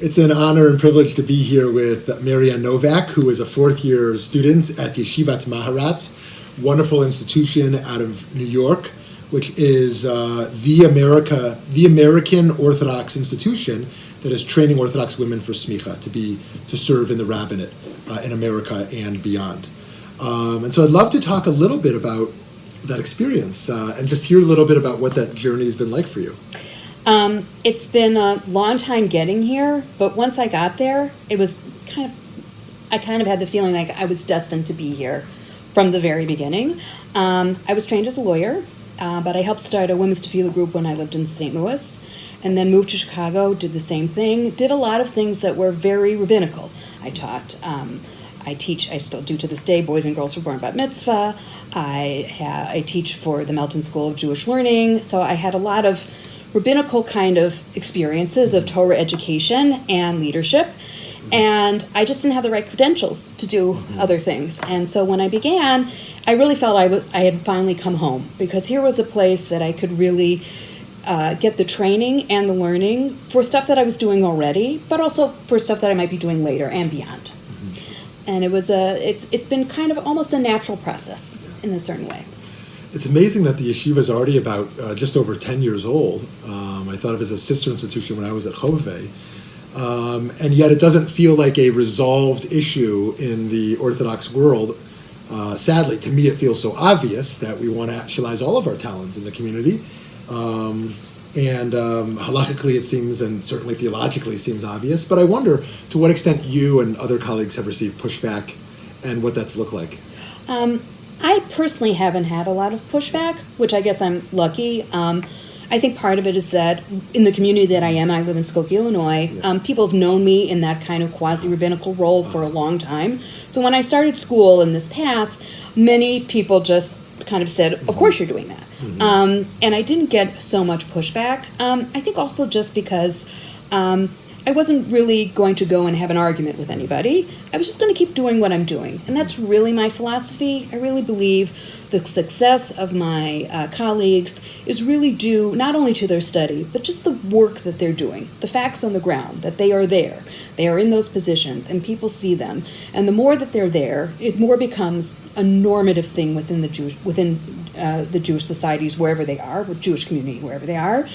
It's an honor and privilege to be here with Marianne Novak, who is a fourth-year student at Yeshivat Maharat, wonderful institution out of New York, which is the American Orthodox institution that is training Orthodox women for smicha, to serve in the rabbinate in America and beyond. And so I'd love to talk a little bit about that experience and just hear a little bit about what that journey has been like for you. It's been a long time getting here, but once I got there, it was I kind of had the feeling like I was destined to be here from the very beginning. I was trained as a lawyer, but I helped start a women's tefillah group when I lived in St. Louis, and then moved to Chicago, did the same thing, did a lot of things that were very rabbinical. I taught, I still do to this day, boys and girls were born bat mitzvah. I teach for the Melton School of Jewish Learning, so I had a lot of rabbinical kind of experiences of Torah education and leadership, and I just didn't have the right credentials to do other things. And so when I began, I really felt I had finally come home, because here was a place that I could really get the training and the learning for stuff that I was doing already, but also for stuff that I might be doing later and beyond. And it's been kind of almost a natural process in a certain way. It's amazing that the yeshiva is already about just over 10 years old. I thought of it as a sister institution when I was at Chovevei. And yet it doesn't feel like a resolved issue in the Orthodox world. Sadly, to me, it feels so obvious that we want to actualize all of our talents in the community. And halakhically it seems, and certainly theologically seems obvious. But I wonder to what extent you and other colleagues have received pushback and what that's looked like. I personally haven't had a lot of pushback, which I guess I'm lucky. I think part of it is that in the community that I live in Skokie, Illinois, people have known me in that kind of quasi-rabbinical role for a long time. So when I started school in this path, many people just kind of said, of course you're doing that. And I didn't get so much pushback. I think also just because I wasn't really going to go and have an argument with anybody. I was just going to keep doing what I'm doing. And that's really my philosophy. I really believe the success of my colleagues is really due not only to their study, but just the work that they're doing, the facts on the ground, that they are there. They are in those positions, and people see them. And the more that they're there, it more becomes a normative thing within the Jewish societies, wherever they are, with Jewish community, wherever they are.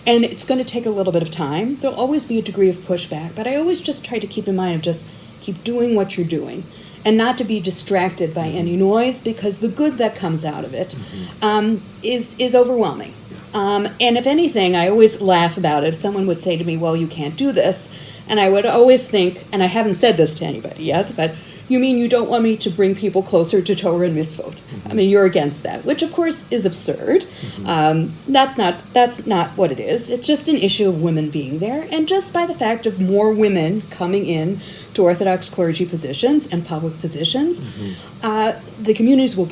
And it's going to take a little bit of time. There'll always be a degree of pushback, but I always just try to keep in mind of just keep doing what you're doing and not to be distracted by any noise, because the good that comes out of it is overwhelming. And if anything, I always laugh about it. If someone would say to me, well, you can't do this, and I would always think, and I haven't said this to anybody yet, but you mean you don't want me to bring people closer to Torah and mitzvot? I mean, you're against that, which of course is absurd. That's not what it is. It's just an issue of women being there, and just by the fact of more women coming in to Orthodox clergy positions and public positions, the communities will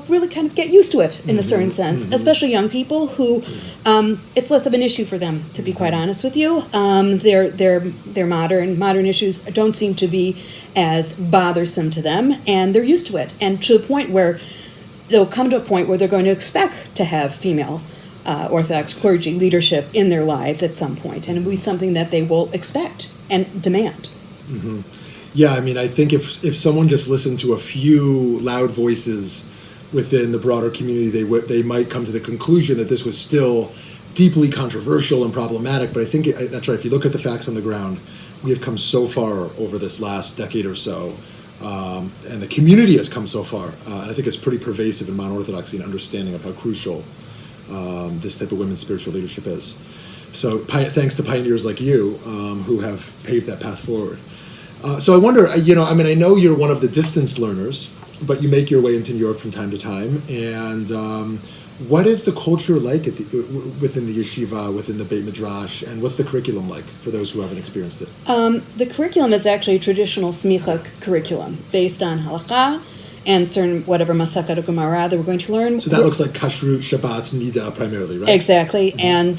really kind of get used to it in a certain sense, especially young people who it's less of an issue for them, to be quite honest with you. Their modern issues don't seem to be as bothersome to them, and they're used to it, and to the point where they'll come to a point where they're going to expect to have female Orthodox clergy leadership in their lives at some point, and it'll be something that they will expect and demand. Yeah, I mean, I think if someone just listened to a few loud voices within the broader community, they might come to the conclusion that this was still deeply controversial and problematic. But I think that's right. If you look at the facts on the ground, we have come so far over this last decade or so, and the community has come so far. And I think it's pretty pervasive in modern Orthodoxy, an understanding of how crucial this type of women's spiritual leadership is. So thanks to pioneers like you who have paved that path forward. So I wonder, I know you're one of the distance learners, but you make your way into New York from time to time. And what is the culture like within the yeshiva, within the Beit Midrash, and what's the curriculum like for those who haven't experienced it? The curriculum is actually a traditional smicha curriculum based on halakha and certain whatever Masechet or Gemara that we're going to learn. So that looks like Kashrut, Shabbat, Nida primarily, right? Exactly, and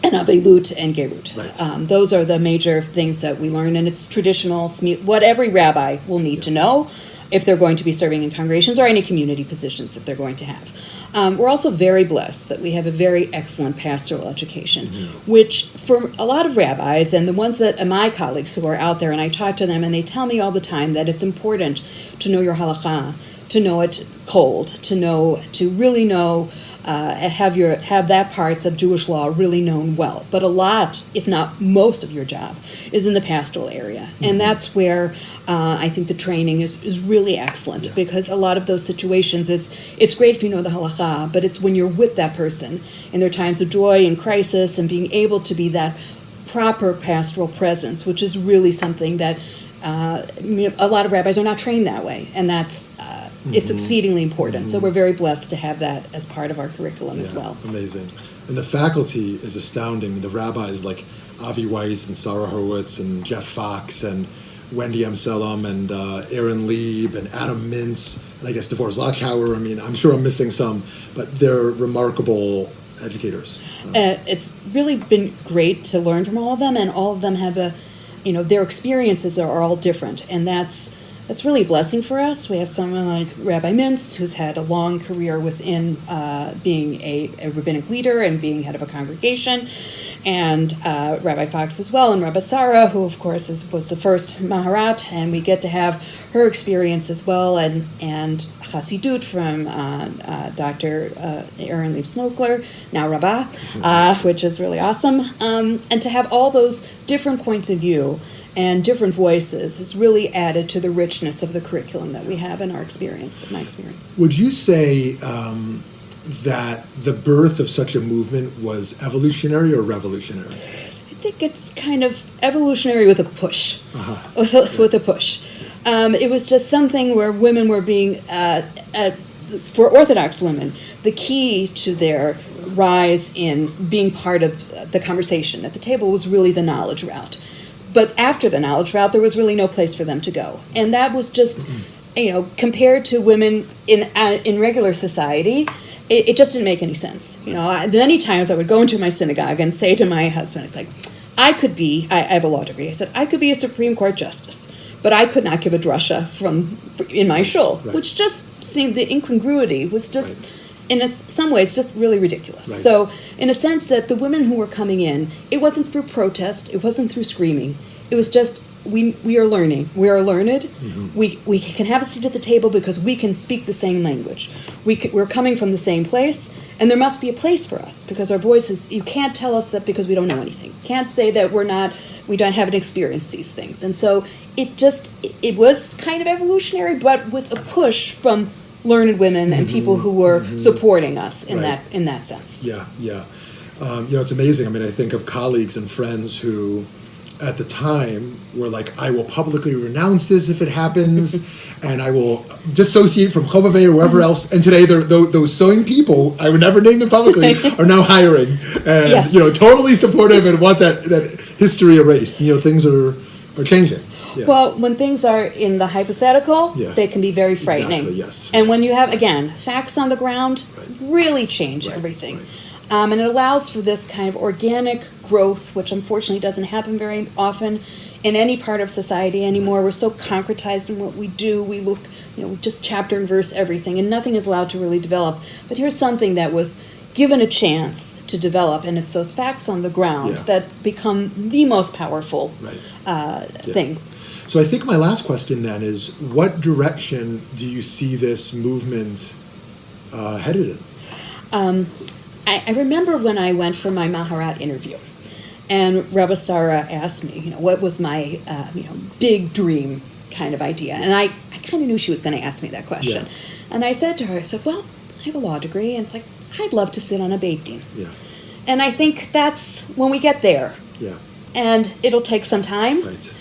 Avelut and Gerut. Right. Those are the major things that we learn, and it's traditional, what every rabbi will need to know if they're going to be serving in congregations or any community positions that they're going to have. We're also very blessed that we have a very excellent pastoral education, which for a lot of rabbis and the ones that are my colleagues who are out there, and I talk to them and they tell me all the time that it's important to know your halakha, to know it cold, to really know, have that parts of Jewish law really known well. But a lot, if not most of your job, is in the pastoral area. And that's where I think the training is really excellent, because a lot of those situations, it's great if you know the halakha, but it's when you're with that person in their times of joy and crisis and being able to be that proper pastoral presence, which is really something that a lot of rabbis are not trained that way, and that's it's exceedingly important. So we're very blessed to have that as part of our curriculum as well. Amazing. And the faculty is astounding. The rabbis like Avi Weiss and Sarah Horowitz and Jeff Fox and Wendy M. Selam and Aaron Lieb and Adam Mintz and I guess DeVore Zlachauer. I mean, I'm sure I'm missing some, but they're remarkable educators. It's really been great to learn from all of them, and all of them have their experiences are all different, and that's really a blessing for us. We have someone like Rabbi Mintz, who's had a long career within being a rabbinic leader and being head of a congregation, and Rabbi Fox as well, and Rabbi Sarah, who of course was the first Maharat, and we get to have her experience as well, and Chassidut from Dr. Aaron Lieb Smokler, now Rabbi, which is really awesome, and to have all those different points of view and different voices has really added to the richness of the curriculum that we have in our experience, my experience. Would you say that the birth of such a movement was evolutionary or revolutionary? I think it's kind of evolutionary with a push. With a push. It was just something where women were being, for Orthodox women, the key to their rise in being part of the conversation at the table was really the knowledge route. But after the knowledge route, there was really no place for them to go. And that was just, compared to women in regular society, it just didn't make any sense. Many times I would go into my synagogue and say to my husband, it's like, I have a law degree. I said, I could be a Supreme Court justice, but I could not give a drasha in my shul, which just seemed, the incongruity was just, in some ways, just really ridiculous. Right. So, in a sense that the women who were coming in, it wasn't through protest, it wasn't through screaming, it was just, we are learning, we are learned, we can have a seat at the table because we can speak the same language. We're coming from the same place, and there must be a place for us, because our voices, you can't tell us that because we don't know anything. You can't say that we haven't experienced these things. And so, it was kind of evolutionary, but with a push from learned women and people who were supporting us in that sense. Yeah. It's amazing. I mean, I think of colleagues and friends who, at the time, were like, I will publicly renounce this if it happens, and I will dissociate from Chovaveh or wherever else. And today, those sewing people, I would never name them publicly, are now hiring, and totally supportive and want that history erased. Things are changing. Yeah. Well, when things are in the hypothetical, they can be very frightening. Exactly, yes. And when you have, again, facts on the ground, really change everything. Right. And it allows for this kind of organic growth, which unfortunately doesn't happen very often in any part of society anymore. We're so concretized in what we do. We look, just chapter and verse everything, and nothing is allowed to really develop. But here's something that was given a chance to develop, and it's those facts on the ground that become the most powerful thing. So I think my last question then is, what direction do you see this movement headed in? I remember when I went for my Maharat interview, and Rabbi Sarah asked me, what was my, big dream kind of idea. And I kind of knew she was going to ask me that question. Yeah. And I said to her, well, I have a law degree, and it's like, I'd love to sit on a Beit Din. Yeah. And I think that's when we get there. Yeah. And it'll take some time. Right.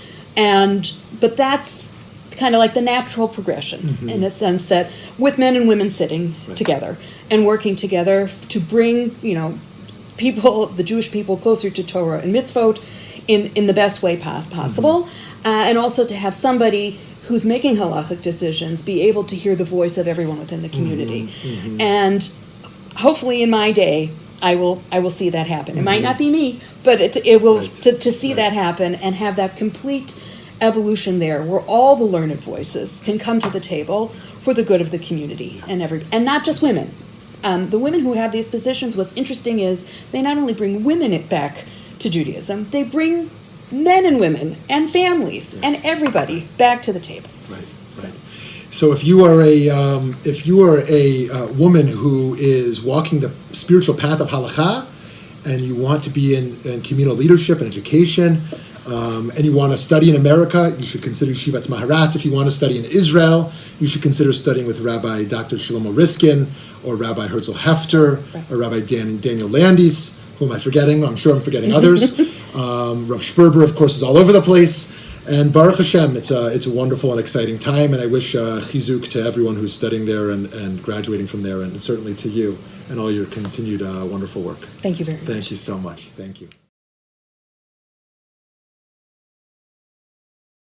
But that's kind of like the natural progression in a sense that with men and women sitting together and working together to bring, people, the Jewish people, closer to Torah and mitzvot in the best way possible, and also to have somebody who's making halachic decisions be able to hear the voice of everyone within the community. And hopefully in my day, I will see that happen. It might not be me, but it will to see that happen and have that complete evolution there, where all the learned voices can come to the table for the good of the community and not just women, The women who have these positions, what's interesting is they not only bring women back to Judaism, they bring men and women and families and everybody back to the table. Right, right. So if you are a woman who is walking the spiritual path of halakha, and you want to be in communal leadership and education, and you want to study in America, you should consider Yeshivat's Maharat. If you want to study in Israel, you should consider studying with Rabbi Dr. Shlomo Riskin, or Rabbi Herzl Hefter, or Rabbi Daniel Landis. Who am I forgetting? I'm sure I'm forgetting others. Rav Sperber, of course, is all over the place. And Baruch Hashem, it's a wonderful and exciting time, and I wish chizuk to everyone who's studying there and graduating from there, and certainly to you and all your continued wonderful work. Thank you very much. Thank you so much. Thank you.